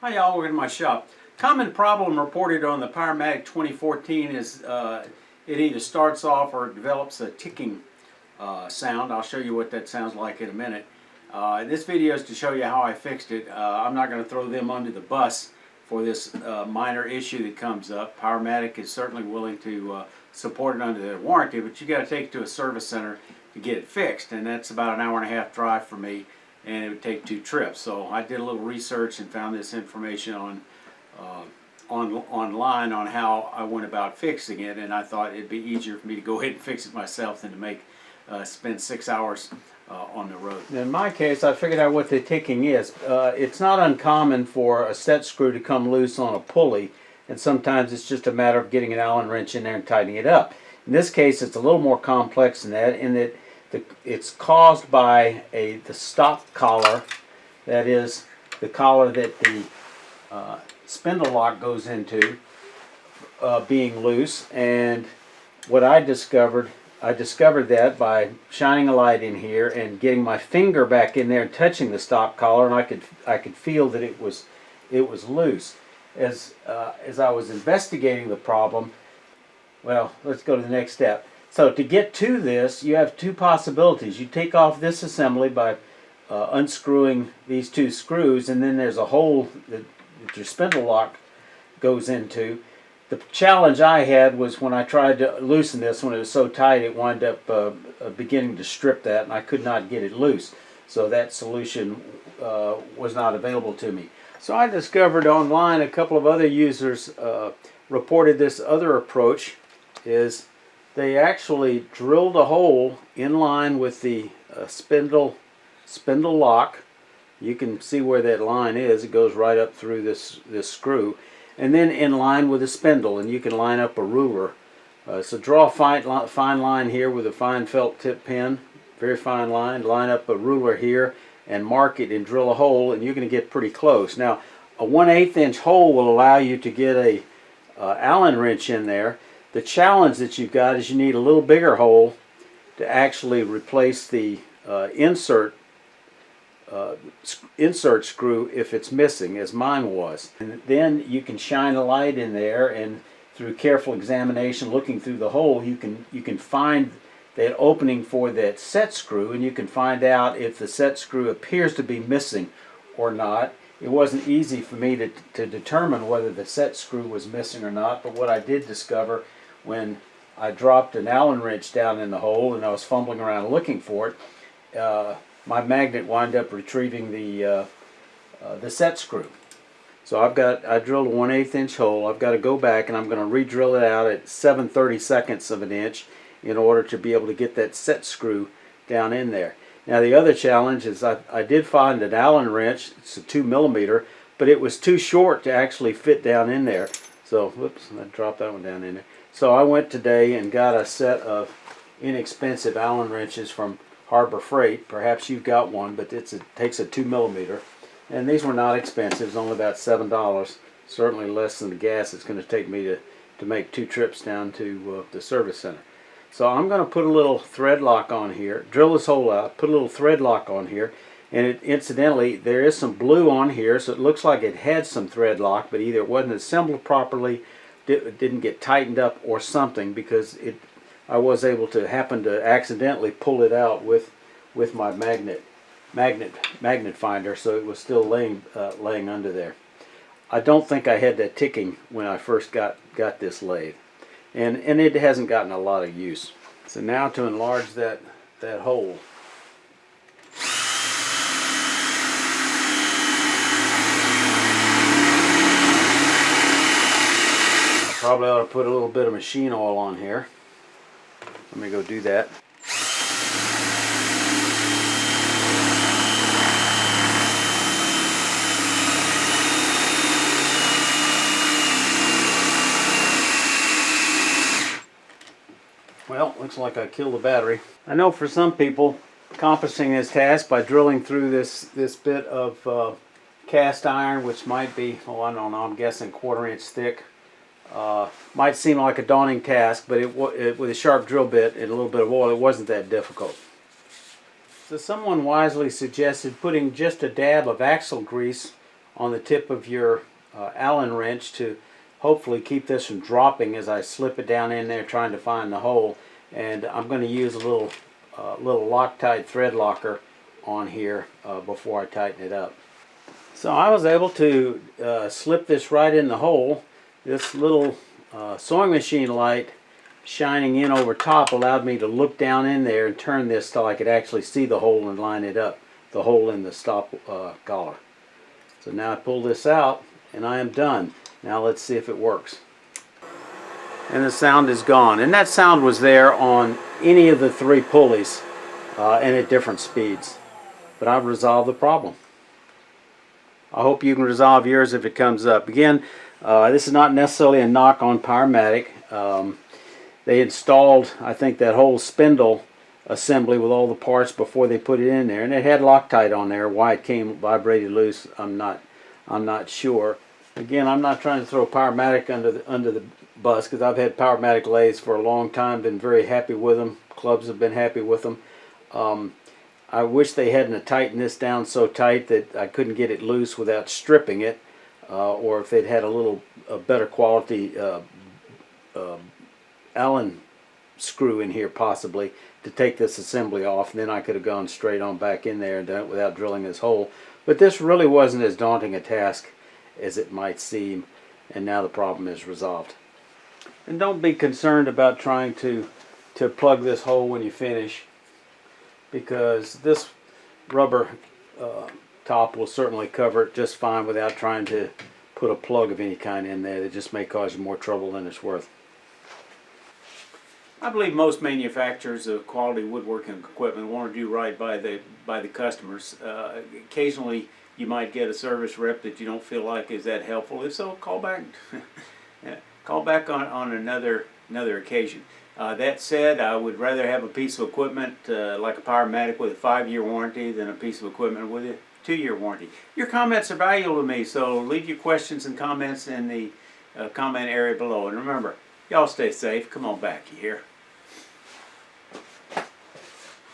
Hi y'all, welcome to my shop. Common problem reported on the PM2014 is it either starts off or it develops a ticking sound. I'll show you what that sounds like in a minute. This video is to show you how I fixed it. I'm not going to throw them under the bus for this minor issue that comes up. Powermatic is certainly willing to support it under their warranty, but you got to take it to a service center to get it fixed, and that's about an hour and a half drive for me, and it would take 2 trips. So I did a little research and found this information online on how I went about fixing it, and I thought it'd be easier for me to go ahead and fix it myself than to spend 6 hours on the road. In my case, I figured out what the ticking is. It's not uncommon for a set screw to come loose on a pulley, and sometimes it's just a matter of getting an Allen wrench in there and tightening it up. In this case, it's a little more complex than that, in that it's caused by the stop collar, that is the collar that the spindle lock goes into, being loose. And what I discovered that by shining a light in here and getting my finger back in there and touching the stop collar, and I could feel that it was loose. As I was investigating the problem, well, let's go to the next step. So to get to this, you have 2 possibilities. You take off this assembly by unscrewing these 2 screws, and then there's a hole that your spindle lock goes into. The challenge I had was when I tried to loosen this, when it was so tight, it wound up beginning to strip that, and I could not get it loose. So that solution was not available to me. So I discovered online a couple of other users reported this other approach. Is they actually drilled a hole in line with the spindle lock. You can see where that line is. It goes right up through this screw, and then in line with the spindle, and you can line up a ruler. So draw a fine line here with a fine felt tip pen, very fine line. Line up a ruler here and mark it and drill a hole, and you're going to get pretty close. Now, a 1/8 inch hole will allow you to get a Allen wrench in there. The challenge that you've got is you need a little bigger hole to actually replace the insert screw if it's missing, as mine was. And then you can shine a light in there, and through careful examination, looking through the hole, you can find that opening for that set screw, and you can find out if the set screw appears to be missing or not. It wasn't easy for me to determine whether the set screw was missing or not, but what I did discover when I dropped an Allen wrench down in the hole and I was fumbling around looking for it, my magnet wound up retrieving the set screw. So I drilled a 1/8 inch hole. I've got to go back and I'm going to re-drill it out at 7/32 of an inch in order to be able to get that set screw down in there. Now the other challenge is I did find an Allen wrench. It's a 2mm, but it was too short to actually fit down in there. So, whoops, I dropped that one down in there. So I went today and got a set of inexpensive Allen wrenches from Harbor Freight. Perhaps you've got one, but it takes a 2mm. And these were not expensive. It's only about $7. Certainly less than the gas it's going to take me to make 2 trips down to the service center. So I'm going to put a little thread lock on here, drill this hole out, put a little thread lock on here, and incidentally there is some blue on here, so it looks like it had some thread lock, but either it wasn't assembled properly, it didn't get tightened up or something, because I was able to happen to accidentally pull it out with my magnet finder, so it was still laying under there. I don't think I had that ticking when I first got this lathe. And it hasn't gotten a lot of use. So now to enlarge that hole. I probably ought to put a little bit of machine oil on here. Let me go do that. Well, looks like I killed the battery. I know for some people, accomplishing this task by drilling through this bit of cast iron, which might be, oh, I don't know, I'm guessing 1/4 inch thick, might seem like a daunting task, but with a sharp drill bit and a little bit of oil, it wasn't that difficult. So someone wisely suggested putting just a dab of axle grease on the tip of your Allen wrench to hopefully keep this from dropping as I slip it down in there trying to find the hole. And I'm going to use a little Loctite thread locker on here before I tighten it up. So I was able to slip this right in the hole. This little sewing machine light shining in over top allowed me to look down in there and turn this so I could actually see the hole and line it up, the hole in the stop collar. So now I pull this out and I am done. Now let's see if it works. And the sound is gone. And that sound was there on any of the 3 pulleys and at different speeds. But I've resolved the problem. I hope you can resolve yours if it comes up. Again, this is not necessarily a knock on Powermatic. They installed, I think, that whole spindle assembly with all the parts before they put it in there, and it had Loctite on there. Why it came vibrated loose, I'm not sure. Again, I'm not trying to throw Powermatic under the bus, because I've had Powermatic lathes for a long time, been very happy with them. Clubs have been happy with them. I wish they hadn't tightened this down so tight that I couldn't get it loose without stripping it, or if they'd had a better quality Allen screw in here possibly to take this assembly off, and then I could have gone straight on back in there and done it without drilling this hole. But this really wasn't as daunting a task as it might seem, and now the problem is resolved. And don't be concerned about trying to plug this hole when you finish, because this rubber top will certainly cover it just fine without trying to put a plug of any kind in there. That just may cause you more trouble than it's worth. I believe most manufacturers of quality woodworking equipment want to do right by the customers. Occasionally you might get a service rep that you don't feel like is that helpful. If so, call back. Call back on another occasion. That said, I would rather have a piece of equipment like a Powermatic with a 5-year warranty than a piece of equipment with a 2-year warranty. Your comments are valuable to me, so leave your questions and comments in the comment area below. And remember, y'all stay safe. Come on back, you hear?